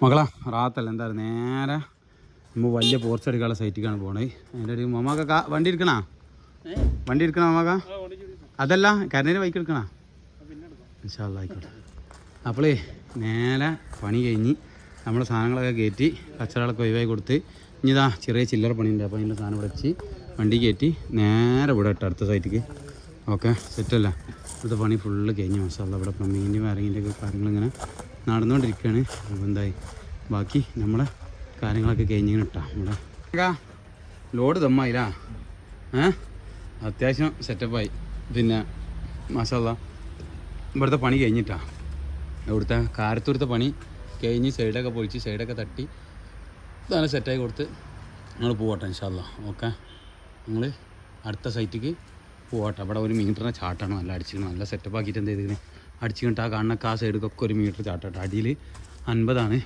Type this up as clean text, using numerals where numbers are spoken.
മകളാ റാത്തല്ല എന്തായാലും നേരെ നമ്മൾ വലിയ പോർച്ച് എടുക്കാനുള്ള സൈറ്റിക്കാണ് പോണേ. അതിൻ്റെ ഒരു മമ്മക്ക വണ്ടി എടുക്കണോ? വണ്ടി എടുക്കണോ മമ്മക്ക? അതല്ല കരണ്ടിന് ബൈക്ക് എടുക്കണോ? ഇൻഷാ അല്ലാ ആയിക്കോട്ടെ. അപ്പോളേ നേരെ പണി കഴിഞ്ഞ് നമ്മളെ സാധനങ്ങളൊക്കെ കയറ്റി കച്ചറകളൊക്കെ ഒഴിവായി കൊടുത്ത് ഇനി ഇതാ ചെറിയ ചില്ലറ പണിയുണ്ട്. അപ്പോൾ അതിൻ്റെ സാധനം വെച്ച് വണ്ടി കയറ്റി നേരെ ഇവിടെ ഇട്ട് അടുത്ത സൈറ്റിക്ക്. ഓക്കെ സെറ്റല്ല. ഇവിടുത്തെ പണി ഫുള്ള് കഴിഞ്ഞ് മാഷാ അല്ലാ. ഇവിടെ പ്ലംബിങ്ങിൻ്റെയും വയറിങ്ങിൻ്റെയൊക്കെ കാര്യങ്ങളിങ്ങനെ നടന്നുകൊണ്ടിരിക്കുകയാണ്. അപ്പോൾ എന്തായി ബാക്കി നമ്മളെ കാര്യങ്ങളൊക്കെ കഴിഞ്ഞിങ്ങനെ ഇട്ടാ ഇവിടെ ലോഡ് ദമ്മായില്ല. അത്യാവശ്യം സെറ്റപ്പായി. പിന്നെ മാഷാ അല്ലാ ഇവിടുത്തെ പണി കഴിഞ്ഞിട്ടാ. ഇവിടുത്തെ കാരത്തൂരത്തെ പണി കഴിഞ്ഞ് സൈഡൊക്കെ പൊളിച്ച് സൈഡൊക്കെ തട്ടി ഇതാണ് സെറ്റായി കൊടുത്ത് ഞങ്ങൾ പോകട്ടെ ഇൻഷാ അല്ലാ. ഓക്കെ ഞങ്ങൾ അടുത്ത സൈറ്റിക്ക് പോകട്ടെ. അവിടെ ഒരു മീറ്ററിനെ ചാട്ടാണ് നല്ല അടിച്ചിരിക്കണം. നല്ല സെറ്റപ്പ് ആക്കിയിട്ട് എന്ത് ചെയ്തിരിക്കുന്നത് അടിച്ചിട്ട് ആ കാണുന്ന ആ സൈഡിലൊക്കെ ഒരു മീറ്റർ ചാട്ടാട്ടെ. അടിയിൽ 50